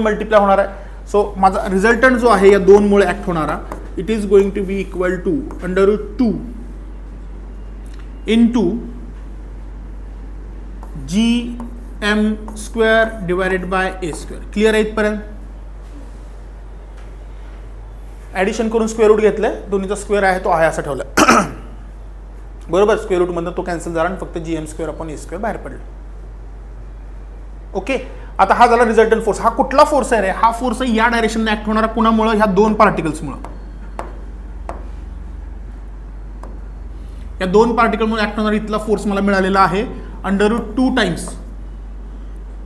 Multiply होणार आहे. सो माझा रिझल्टंट जो आहे या 2 मुळे ऍक्ट होणारा it is going to be equal to √2 into gm² divided by a². Clear आहे इथपर्यंत? ऍडिशन करून स्क्वेअर रूट घेतलंय, दोन्हीचा स्क्वेअर आहे तो आहे असं ठेवलं बरोबर. स्क्वेअर रूट मधून तो कॅन्सल झाला आणि फक्त gm² बाहेर पडलं. ओके, आता हा झाला रिझल्टंट फोर्स. हा कुठला फोर्स आहे रे? हा फोर्स आहे या डायरेक्शनने ऍक्ट होणारा कुणामुळे? ह्या 2 पार्टिकल्समुळे. या 2 पार्टिकलमुळे ऍक्ट होणारा इथला फोर्स मला मिळालेला आहे √2 टाइम्स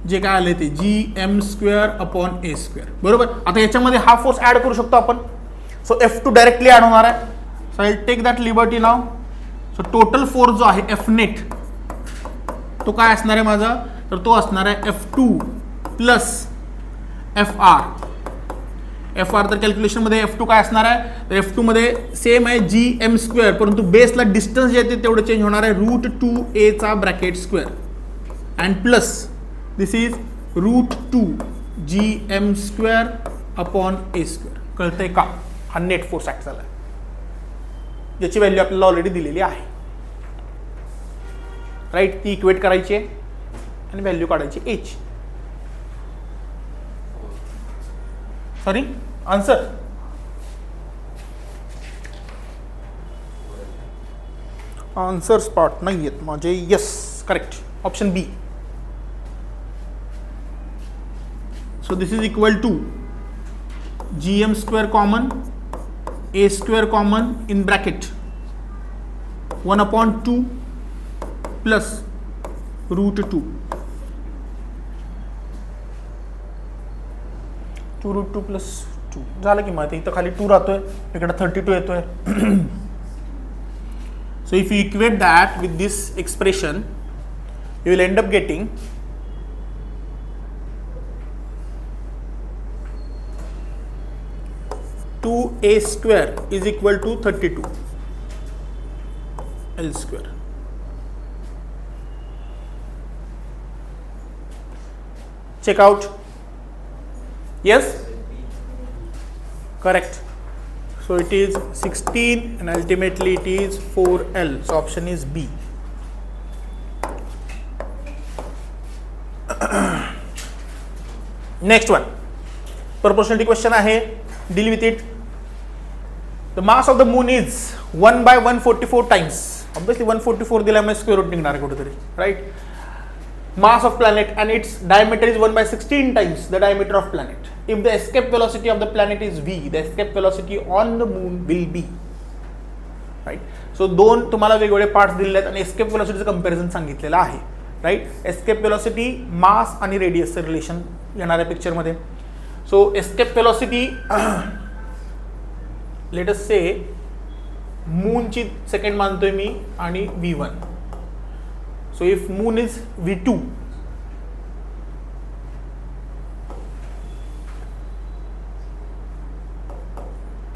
जे काय आले ते gm² a². बरोबर. आता याच्यामध्ये हा फोर्स ऍड करू शकतो आपण. सो F2 डायरेक्टली ऍड होणार आहे. So I take that liberty now. So total force जो आहे F नेट तो काय असणार आहे माझा? तर तो असणार आहे F2 प्लस FR. तर कॅल्क्युलेशन मध्ये F2 काय असणार आहे? तर F2 मध्ये सेम आहे gm², परंतु बेसला डिस्टन्स जे आहे तेवढं चेंज होणार आहे √2a चा bracket square and plus this is √2 gm² a². कळतंय का? हा नेट फोर्स ऍक्ट झाला, ज्याची व्हॅल्यू आपल्याला ऑलरेडी दिलेली आहे. राईट, ती इक्वेट करायची आहे आणि व्हॅल्यू काढायची h. सॉरी, आन्सर स्पॉट नाही आहेत माझे. Yes, correct, option B. So this is equal to gm² common, a² common in bracket 1/2 plus √2. 2√2 plus 2 झालं की मग इथं खाली 2 राहतोय, इकडे 32 येतोय. So if you equate that with this expression you will and up getting a² is equal to 32 L². Check out. Yes, correct. So it is 16 and ultimately it is 4L. So option is B. Next one, proportionality question आहे. Deal with it. The mass of the moon is 1/144 times. Obviously 144 दिला म्हणजे square root निघणार कुठेतरी, right. Mass of planet and its diameter is 1/16 times the diameter of planet. If the escape velocity of the planet is v, the escape velocity on the moon will be, right? So 2 तुम्हाला वेगवेगळे parts दिलेले आहेत आणि escape velocity चं comparison सांगितलेलं आहे, right. escape velocity, मास आणि रेडियसचं relation येणार आहे पिक्चर मध्ये. So escape velocity let us say moon ची सेकंड मानतोय मी आणि v1. So if moon is v2,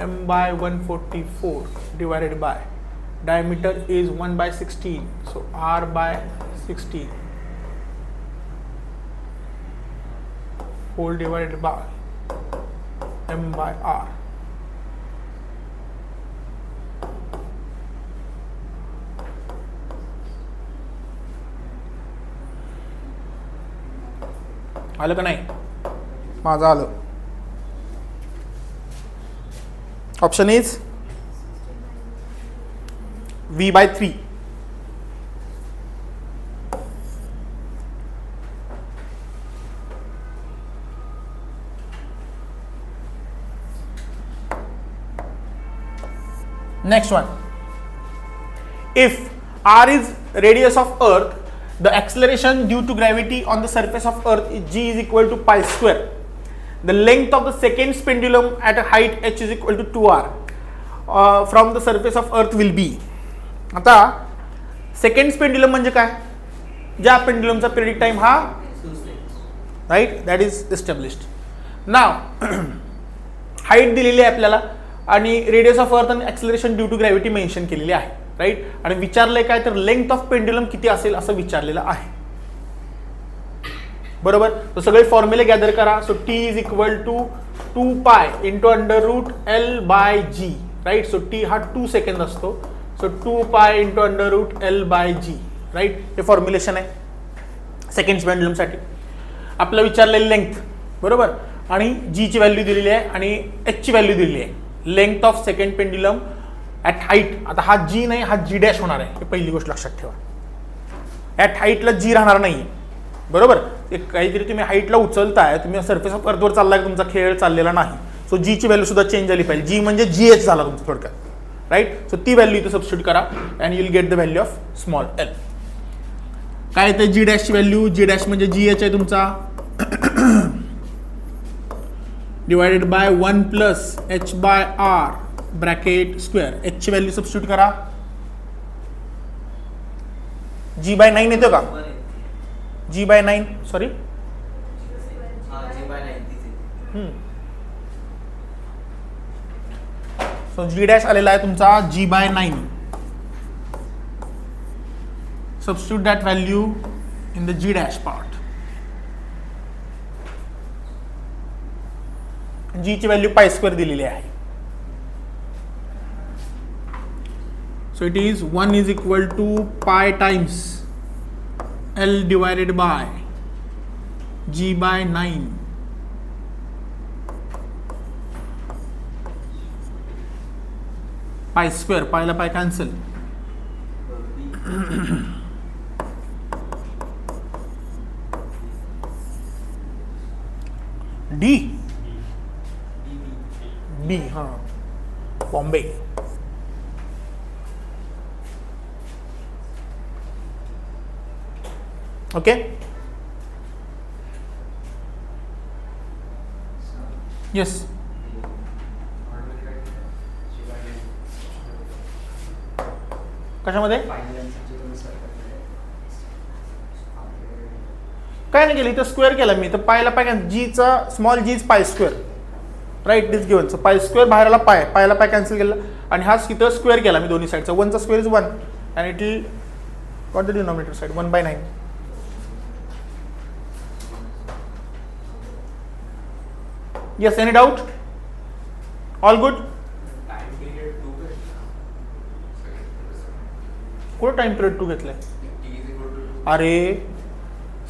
m/144 divided by diameter is 1/16, so r/16 whole divided by m/r. आलं का नाही? माझं आलं. Option is v/3. Next one, if r is radius of earth, the acceleration due to gravity on the surface of earth is g is equal to π². The length of the second pendulum at a height h is equal to 2r from the surface of earth will be. आता second pendulum म्हणजे काय? ज्या पेंड्युलमचा periodic time हा, right, that is established. नाव height दिलेली आहे आपल्याला आणि रेडियस ऑफ अर्थ आणि acceleration due to gravity mention केलेली आहे, राईट. आणि विचारलंय काय तर लेंथ ऑफ पेंड्युलम किती असेल असं विचारलेलं आहे. बरोबर. तर सगळे फॉर्म्युले गॅदर करा. So T is equal to 2 pi into under root L by G, right. So T हा 2 सेकंद असतो. So 2 pi into under root L by G, right. हे फॉर्म्युलेशन आहे सेकंड पेंडुलमसाठी. आपलं विचारलेली लेंथ, बरोबर, आणि जी ची व्हॅल्यू दिलेली आहे आणि एच ची व्हॅल्यू दिलेली आहे. Length of second pendulum at height. आता हा जी नाही, हा जी डॅश होणार आहे. हे पहिली गोष्ट लक्षात ठेवा. ॲट हाईटला जी राहणार नाही, बरोबर. काहीतरी तुम्ही हाईटला उचलताय, तुम्ही सरफेस ऑफ अर्थवर चाललाय, तुमचा खेळ चाललेला नाही. सो जी ची व्हॅल्यू सुद्धा चेंज झाली पाहिजे. जी म्हणजे जी एच झाला तुमचा थोडक्यात, राईट. सो ती व्हॅल्यू इथे सबस्टिट्यूट करा and you will get the value of small L. काय येते जी डॅशची व्हॅल्यू? जी डॅश म्हणजे जी एच आहे तुमचा, divided by 1 plus H by R bracket square. H ची व्हॅल्यू सबस्टिट्यूट करा. जी बाय 9 येतो का? G by 9, sorry, so G dash आलेला आहे तुमचा G by 9. Substitute that value in the G dash part. G ची व्हॅल्यू पाय स्क्वेअर दिलेली आहे. So it is 1 is equal to pi times L divided by G by 9 pi square. पायला पाय cancel. D B, हाँ, Bombay. Okay, yes. कशामध्ये काय नाही केलं, इथं स्क्वेअर केला मी. तर पायला पाय जीचा small g pi square, right. This given. So pi square बाहेर आला पाय, पायला पाय कॅन्सल केला आणि हा इथं स्क्वेअर केला मी दोन्ही साईडचा. 1 चा square is 1 and it will got the denominator side 1/9. Yes, any doubt? All good? कुठं टाइम पिरियड 2 घेतलाय? अरे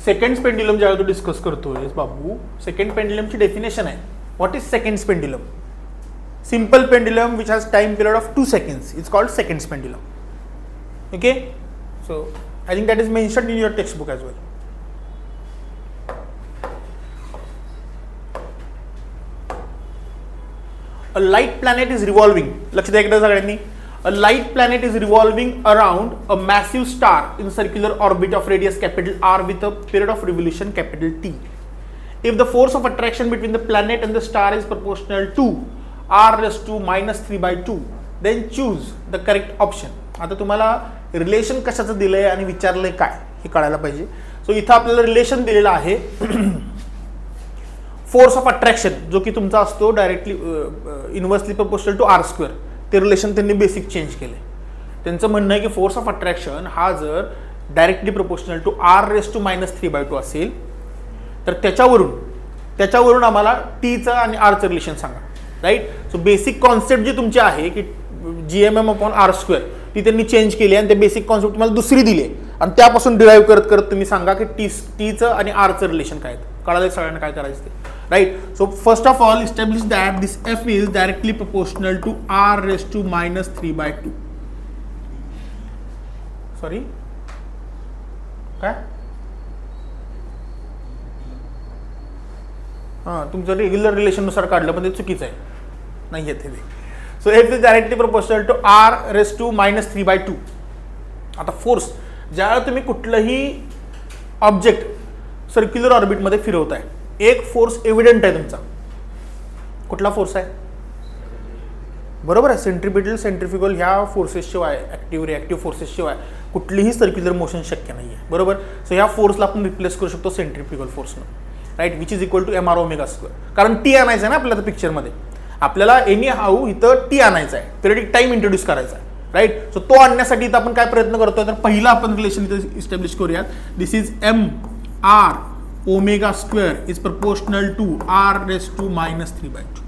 सेकंड पेंड्युलम ज्यावेळी तू डिस्कस करतोय बाबू, सेकंड पेंड्युलमची डेफिनेशन आहे. What is second pendulum? Simple pendulum which has time period of 2 seconds is called second pendulum. Okay, so I think that is mentioned in your textbook as well. A light planet is revolving. लक्ष द्या एकदा सगळ्यांनी. A light planet is revolving around a massive star in circular orbit of radius capital R with a period of revolution capital T. If the force of attraction between the planet and the star is proportional to R raised to -3/2, then choose the correct option. आता तुम्हाला relation कशाचं दिलंय आणि विचारलंय काय हे कळायला पाहिजे. सो इथं आपल्याला रिलेशन दिलेलं आहे फोर्स ऑफ अट्रॅक्शन, जो की तुमचा असतो directly inversely proportional to R square. ते रिलेशन त्यांनी बेसिक चेंज केले. त्यांचं म्हणणं आहे की फोर्स ऑफ अट्रॅक्शन हा जर directly proportional to R raised to -3/2 असेल तर त्याच्यावरून आम्हाला टीचं आणि आरचं रिलेशन सांगा, राईट. सो बेसिक कॉन्सेप्ट जी तुमची आहे की GMM/R², ती त्यांनी चेंज केली आणि ते बेसिक कॉन्सेप्ट तुम्हाला दुसरी दिली आणि त्यापासून डिराईव्ह करत करत तुम्ही सांगा की टीचं आणि आरचं रिलेशन काय आहे. कळालं सगळ्यांना काय करायचं ते, right. So first of all establish that this F is directly proportional to R raised to -3/2. Sorry काय, हां तुमचं रेग्युलर रिलेशननुसार काढलं पण ते चुकीचं आहे, नाही येते ते. So F is directly proportional to R raised to -3/2. आता फोर्स ज्यावेळेला तुम्ही कुठलंही ऑब्जेक्ट सर्क्युलर ऑर्बिटमध्ये फिरवताय, एक फोर्स एव्हिडंट आहे तुमचा. कुठला फोर्स आहे? बरोबर आहे, सेंट्रिपिटल सेंट्रिफ्युगल ह्या फोर्सेस शिवाय, ऍक्टिव्ह रिॲक्टिव्ह फोर्सेस शिवाय कुठलीही सर्क्युलर मोशन शक्य नाही आहे. बरोबर. सो ह्या फोर्सला आपण रिप्लेस करू शकतो सेंट्रिफ्युगल फोर्सनं, right, which is equal to mR². कारण टी आणायचं आहे ना आपल्याला पिक्चरमध्ये. आपल्याला एनी हाऊ इथं टी आणायचं आहे, पिरियडिक टाइम इंट्रोड्यूस करायचा आहे, राईट. सो तो आणण्यासाठी इथं आपण काय प्रयत्न करतोय, तर पहिला आपण रिलेशन इथं इस्टॅब्लिश करूयात. This is mR omega square is proportional to r raised to minus 3/2.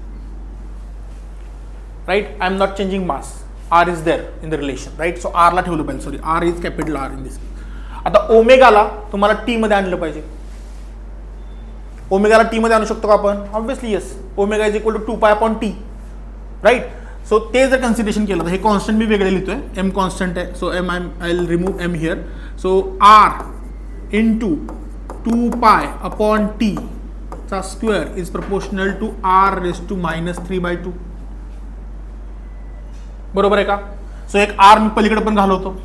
Right? I am not changing mass. R is there in the relation, right? So r ला ठेवलं पाहिजे, sorry r is capital R in this. आता ओमेगाला तुम्हाला t मध्ये आणलं पाहिजे. ओमेगाला t मध्ये आणू शकतो का आपण? Obviously yes. Omega is equal to 2 pi upon t, right? So ते जर कन्सिडरेशन केलं तर हे कॉन्स्टंट मी वेगळे लिहितोय, m कॉन्स्टंट आहे, so m I will remove m here. So r into 2 pi upon t चा square is proportional to r raise to minus 3/2. बरोबर आहे का? सो एक r मी पलीकडे पण घालवतो,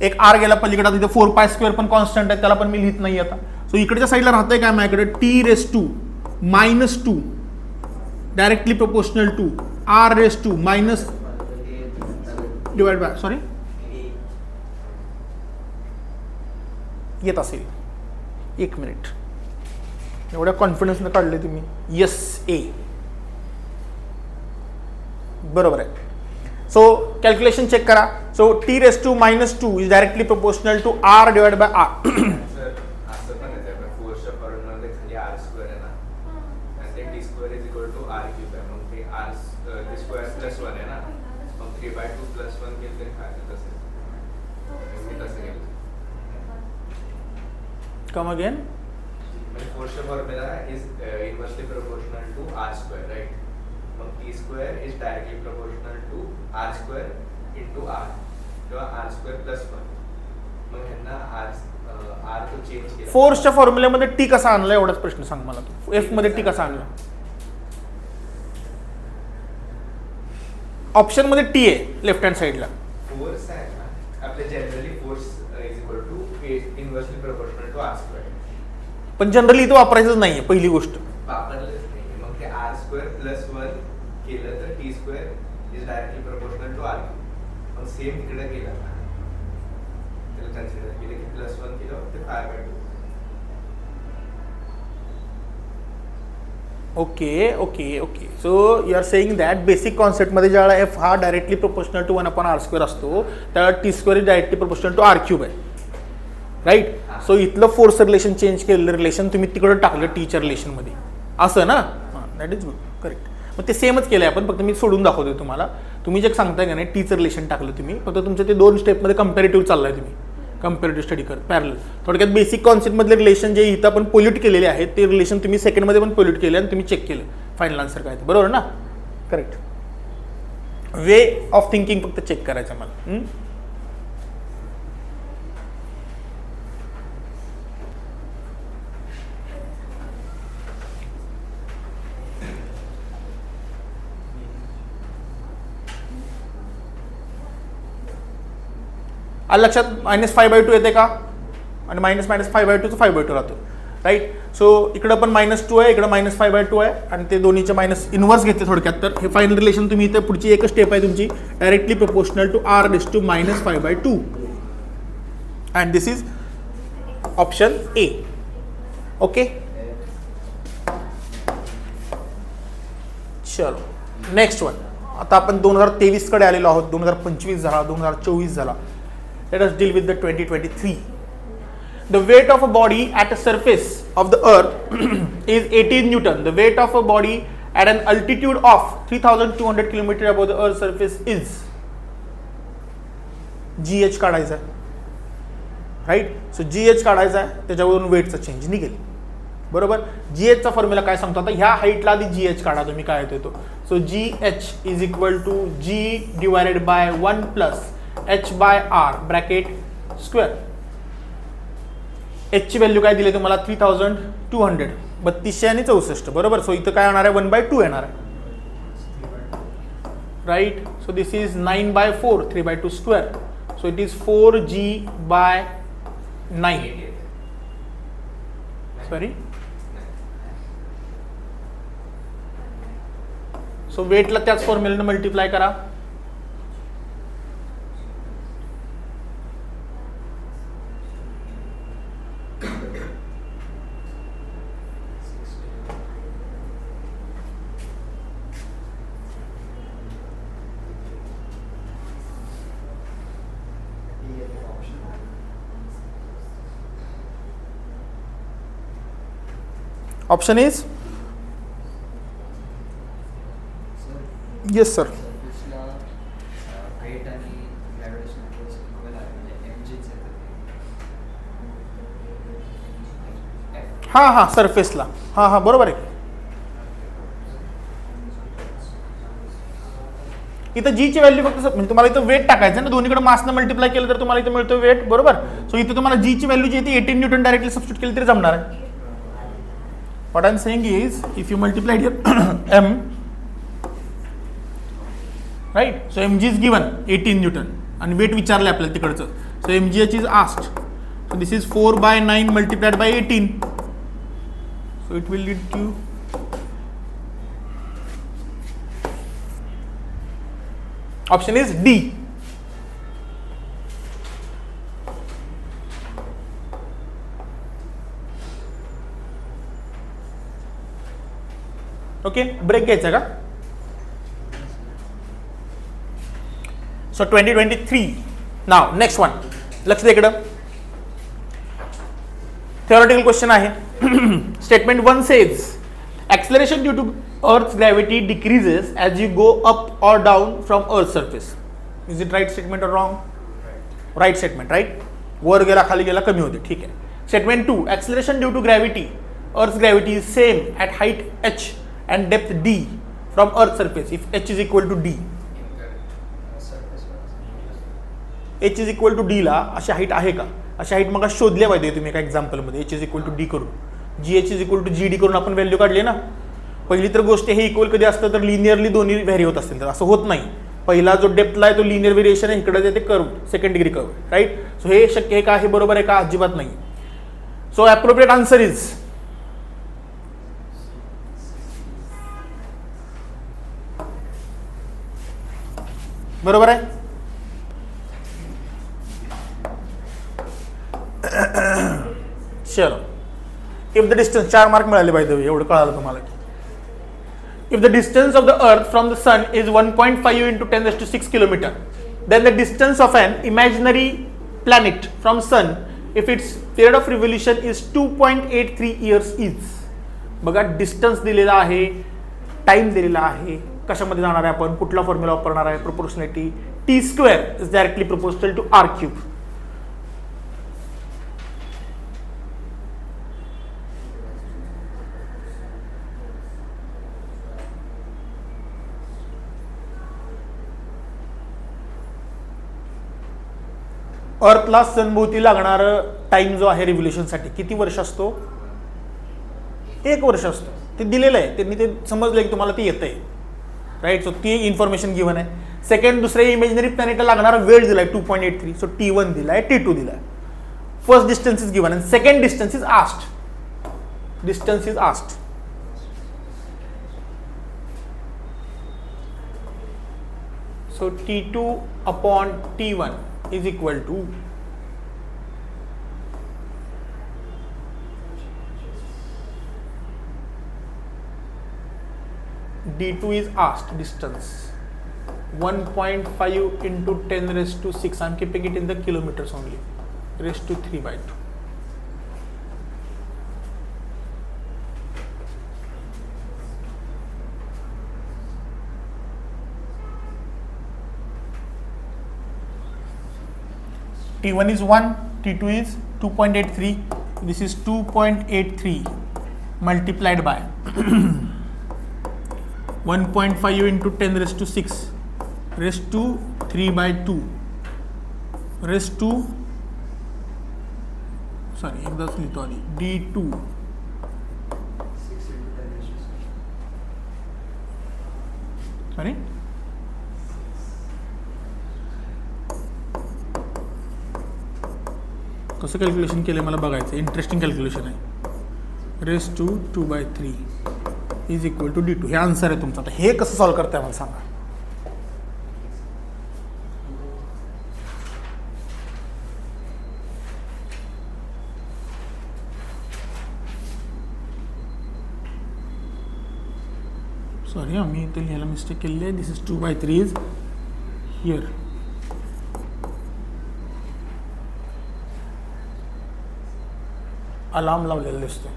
एक r गेला पलीकडे, तिथे 4 पाय स्क्वेअर पण कॉन्स्टंट आहे, त्याला पण मी लिहित नाही आता. सो इकडच्या साईडला राहतंय काय माझ्याकडे, t raise to minus 2 directly proportional to r raise to minus divide by, sorry येत असेल, एक मिनिट, एवढ्या कॉन्फिडन्सने काढले तुम्ही. येस, ए बरोबर आहे. सो कॅल्क्युलेशन चेक करा. So T raise to minus 2 is directly proportional to r divide by r. Come again. Force formula is inversely proportional to r square, right? T square is directly proportional to r square into r. So r square plus 1. मग ह्यांना r तो change केला. फोर्सच्या फॉर्म्युल्यामध्ये T कसा आणला एवढाच प्रश्न सांग मला तू. एफ मध्ये टी कसा आणला? ऑप्शन मध्ये टी आहे लेफ्ट हँड साइडला. फोर्स आहे ना आपले generally force is equal to inversely proportional to r square. पण जनरली इथं वापरायचंच नाहीये पहिली गोष्ट. वापरलंच नाही. मग ते r स्क्वेअर प्लस 1 केलं तर t square is directly proportional to r. मग सेम इकडे केलं ना, त्याला कन्सिडर केलं की प्लस 1 केलं ते 5/2. Okay okay okay. So you are saying that basic concept मध्ये ज्यावेळेला एफ हा directly proportional to 1 upon r square असतो, त्यावेळेला T square is directly proportional to r cube आहे, राईट? सो इथलं फोर्स रिलेशन चेंज केलेलं रिलेशन तुम्ही तिकडे टाकलं टीचर रिलेशन मध्ये, असं ना? हां, दॅट इज गुड, करेक्ट. मग ते सेमच केलंय आपण, फक्त मी सोडून दाखवतोय तुम्हाला. तुम्ही जे सांगताय का नाही टीचर रिलेशन टाकलं तुम्ही, फक्त तुमच्या ते 2 स्टेपमध्ये कंपॅरेटिव्ह चाललाय तुम्ही, कंपॅरेटिव्ह स्टडी कर पॅरल. थोडक्यात बेसिक कॉन्सेप्ट मधले रिलेशन जे इथं आपण पोल्यूट केलेले आहेत ते रिलेशन तुम्ही सेकंडमध्ये पण पोल्यूट केले आणि तुम्ही चेक केलं फायनल आन्सर काय ते, बरोबर ना? करेक्ट. वे ऑफ थिंकिंग फक्त चेक करायचं मला. लक्षात -5/2 येते का? आणि -5/2 चं 5/2 राहतो, राईट? सो इकडं पण -2 आहे, इकडं -5/2 आहे, आणि ते दोन्हीचे मायनस इन्व्हर्स घेते थोडक्यात. तर हे फायनल रिलेशन तुम्ही इथे पुढची एकच स्टेप आहे तुमची, directly proportional to r raise to -5/2, and this is option A. Okay, चलो नेक्स्ट वन. आता आपण 2023 कडे आलेलो आहोत. 2025 झाला, 2024 झाला. Let us deal with the 2023. The weight of a body at a surface of the earth is 18 Newton. The weight of a body at an altitude of 3200 km above the earth's surface is GH काढायचा आहे, right? सो GH काढायचा आहे, त्याच्यावरून वेटचा change निघेल, बरोबर? GH चा formula काय सांगतो आता? ह्या हाईटला आधी GH काढा तुम्ही, काय येतो तो. So GH is equal to G divided by 1 plus h by r bracket square. h ची व्हॅल्यू काय दिली तुम्हाला? 3200, 3200 आणि 64, बरोबर? सो इथं काय होणार आहे? 1/2 येणार आहे, right? So this is 9/4, 3/2 square. So it is 4g/9. Sorry, so वेटला त्याच फॉर्म्युलाने मल्टिप्लाय करा. Option is yes sir. हां हां सरफेसला, हां हां बरोबर आहे. इथं जी ची व्हॅल्यू फक्त म्हणजे तुम्हाला इथं वेट टाकायचं ना, दोन्हीकडे मासनं मल्टिप्लाय केलं तर तुम्हाला इथं मिळतो वेट, बरोबर. सो इथं तुम्हाला जी ची व्हॅल्यू जी आहे ती 18 न्यूटन डायरेक्टली सबस्टिट्यूट केली तरी जमणार आहे. What I am saying is if you multiply M, right, so M G is given 18 newton आणि वेट विचारलं आपल्याला तिकडचं. So M G H is asked, so this is 4/9 multiplied by 18. So it will lead to option is D. Okay, break घ्यायचा का? सो 2023. नाव next one, लक्ष दे इकडं. theoretical question आहे. Statement 1 says acceleration due to Earth's gravity decreases as you go up or down from Earth's surface. Is it right statement or wrong? Right statement, right? वर गेला खाली गेला कमी होते, ठीक आहे. Statement 2, acceleration due to gravity, Earth's gravity is same at height h and depth d from Earth's surface if h is equal to d. h is equal to d ला अशी height आहे का? अशी हाईट मग शोधल्या पाहिजे तुम्ही एका example मध्ये. h is equal to d करून, gh is equal to gd करून आपण व्हॅल्यू काढली ना. पहिली तर गोष्ट हे इक्वल कधी असतं तर लिनियरली दोन्ही व्हॅरी होत असतील, तर असं होत नाही. पहिला जो डेप्थला आहे तो लिनियर व्हेरिएशन आहे, इकडे ते curve second degree curve, right. So हे शक्य आहे का? हे बरोबर आहे का? अजिबात नाही. सो अप्रोप्रिएट आन्सर इज बरोबर आहे. चलो, इफ द डिस्टन्स 4 मार्क मिळाले पाहिजे, एवढं कळालं तुम्हाला. If the distance of the Earth from the Sun is 1.5 into 10⁶ kilometer, then the distance of an imaginary planet from Sun, if its period of revolution is 2.83 years is. बघा, distance दिलेला आहे, time दिलेला आहे, कशामध्ये जाणार आहे आपण, कुठला फॉर्म्युला वापरणार आहे, proportionality. t² is directly proportional to r³. अर्थला सनभोवती लागणार टाइम जो आहे रिव्होल्युशनसाठी किती वर्ष असतो? 1 वर्ष असतो. ते दिलेलं आहे, त्यांनी ते समजलं की तुम्हाला ते येतंय, राईट. सो ती इन्फॉर्मेशन गिवन आहे. सेकंड, दुसऱ्या इमेजिनरी प्लॅनेटला लागणारा वेळ दिलाय 2.83. सो t1 दिलाय, t2 दिलाय. First distance is given and second distance is asked. Distance is asked. So t2 upon t1 is equal to d2 is asked distance 1.5 into 10⁶. I'm keeping it in the kilometers only, raised to 3/2. t1 is 1, t2 is 2.83. This is 2.83 multiplied by 1.5 into 10⁶ raised to 3/2 raised to, sorry एकदाच लिहितो आधी, d2 sorry कसं calculation केलं मला बघायचं. Interesting calculation आहे. Raise to 2/3 is equal to d2. हे answer आहे तुमचं. आता हे कसं सॉल्व्ह करताय मला सांगा. सॉरी, आम्ही इथे लिहायला मिस्टेक केलेली आहे. This is 2/3 is here. Alarm लावलेला दिसतो.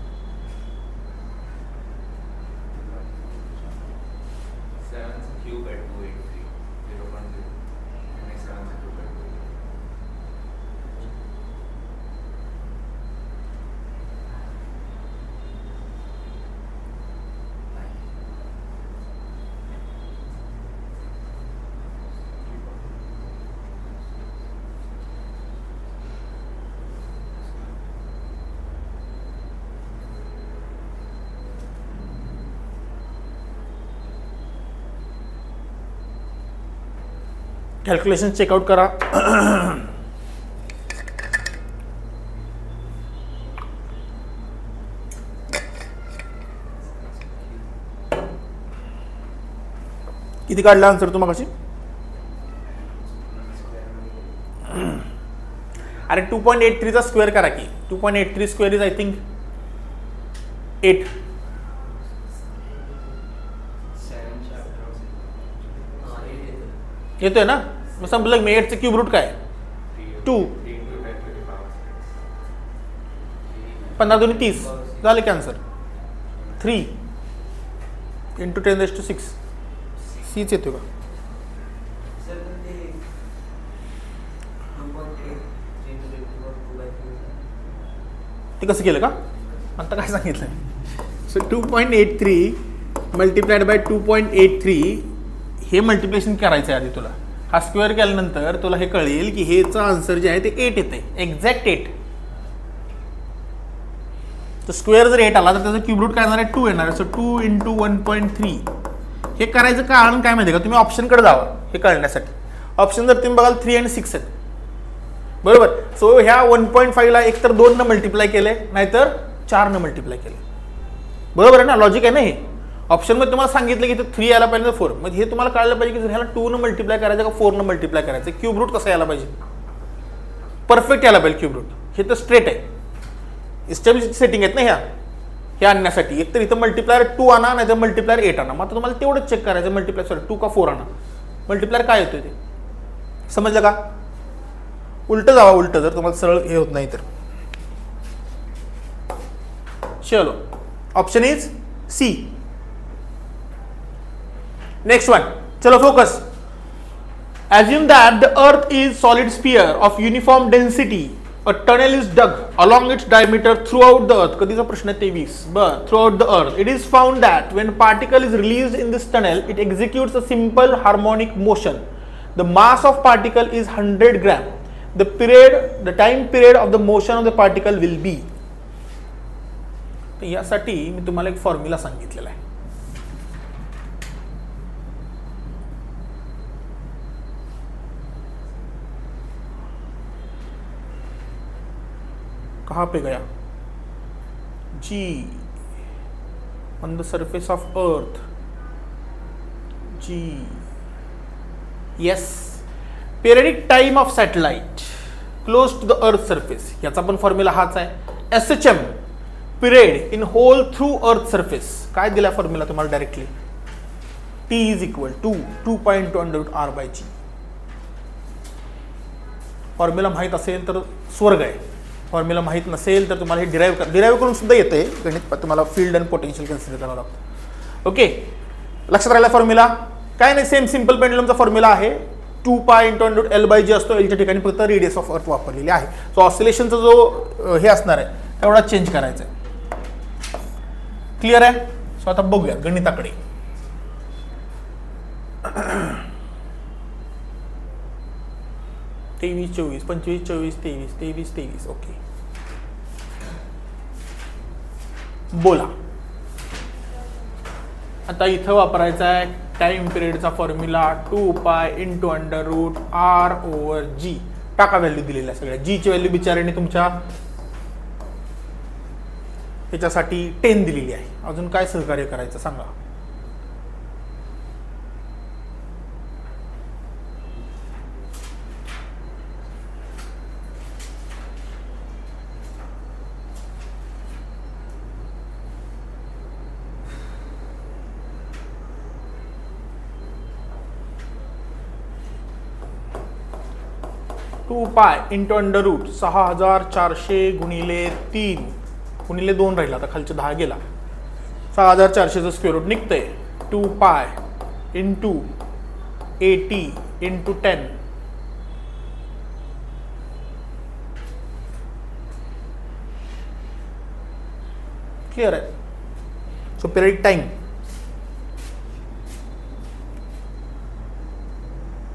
कॅल्क्युलेशन चेकआउट करा. किती काढला आन्सर तुम्हाला कशी? अरे 2.83 चा स्क्वेअर करा की. 2.83 स्क्वेअर इज आय थिंक 8. येतोय ना? मग संपलं. मी 8 चे क्यूब रूट काय? 2. 15 2 30 झालं की आन्सर. 3 × 10⁶. सीच येतो का? ते कसं केलं का? आता काय सांगितलं? सो 2.83 मल्टिप्लाइड बाय 2.83 हे मल्टिप्लिकेशन करायचं आहे आधी तुला. हा स्क्वेअर केल्यानंतर तुला हे कळेल की हेचं आन्सर जे आहे ते 8 येते. एक्झॅक्ट 8. तर स्क्वेअर जर 8 आला तर त्याचं क्यूब रूट काय येणार आहे? 2 येणार आहे. सो 2 × 1.3. हे करायचं कारण काय माहिती का? तुम्ही ऑप्शनकडे जावा हे कळण्यासाठी. ऑप्शन जर तुम्ही बघाल 3 आणि 6 आहेत. बरोबर. सो ह्या 1.5 ला एकतर 2 न मल्टिप्लाय केले नाहीतर 4 न मल्टिप्लाय केले. बरोबर आहे ना? लॉजिक आहे ना हे. ऑप्शनमध्ये तुम्हाला सांगितलं की 3 यायला पाहिजे 4. मग हे तुम्हाला कळलं पाहिजे की ह्याला 2 न मल्टिप्लाय करायचं का 4 न मल्टिप्लाय करायचं. क्यूब रूट कसं यायला पाहिजे? परफेक्ट यायला पाहिजे क्यूब रूट. हे तर स्ट्रेट आहे. इस्टॅब्लिश सेटिंग आहेत ना ह्या. हे आणण्यासाठी एकतर इथं मल्टिप्लायर 2 आणा नाही तर मल्टिप्लायर 8 आणा. मग तुम्हाला तेवढंच चेक करायचं मल्टिप्लायर 2 का 4 आणा. मल्टिप्लायर काय येतोय ते समजलं का? उलट जावा. उलट जर तुम्हाला सरळ हे होत नाही तर. चलो option is C. Next one. चलो focus. Assume that the earth is solid sphere of uniform density. A tunnel is dug along its diameter throughout the earth. कधीचा प्रश्न आहे 23. बरं. Throughout the earth. It is found that when particle is released in this tunnel, it executes a simple harmonic motion. The mass of particle is 100 gram. The time period of the motion of the particle will be. तर यासाठी मी तुम्हाला एक formula सांगितलेला आहे. कहाँ पे गया? G on the surface of earth. G. Yes. Periodic time of satellite close to the earth surface. याचा पण फॉर्म्युला हाच आहे. SHM period in hole through earth surface. काय दिला फॉर्म्युला तुम्हाला directly? T is equal to 2.2 √r/g. Formula माहित असेल तर स्वर्ग आहे. फॉर्म्युला माहित नसेल तर तुम्हाला हे डिराईव्ह करून सुद्धा येते गणित. तुम्हाला फील्ड अँड पोटेन्शियल कन्सिडर करावं लागतं. ओके. लक्षात राहिला फॉर्म्युला? काय नाही, सेम सिंपल पेंडुलमचा फॉर्म्युला आहे. 2π × L/g असतो. एलच्या ठिकाणी फक्त रेडियस ऑफ अर्थ वापरलेली आहे. सो ऑसिलेशनचा जो हे असणार आहे तेवढा चेंज करायचा आहे. क्लिअर आहे? सो आता बघूया गणिताकडे. तेवीस 24 25 24 23 23 23. ओके. बोला. आता इथं वापरायचा आहे टाइम पिरियडचा फॉर्म्युला 2π × √r/g. टाका व्हॅल्यू दिलेल्या सगळ्या. जी ची व्हॅल्यू बिचाऱ्याने तुमच्या ह्याच्यासाठी 10 दिलेली आहे. अजून काय सहकार्य करायचं सांगा? π × √ 6400 गुणिले 3 गुणिले 2 राहिला. आता खालचे 10 गेला. 6400चं स्क्वेअर रूट निघतंय. 2π × 80 × 10. क्लिअर आहे? सो पिरियडिक टाइम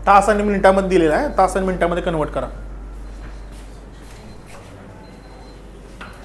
तास आणि मिनिटामध्ये दिलेला आहे. तास आणि मिनिटामध्ये कन्वर्ट करा.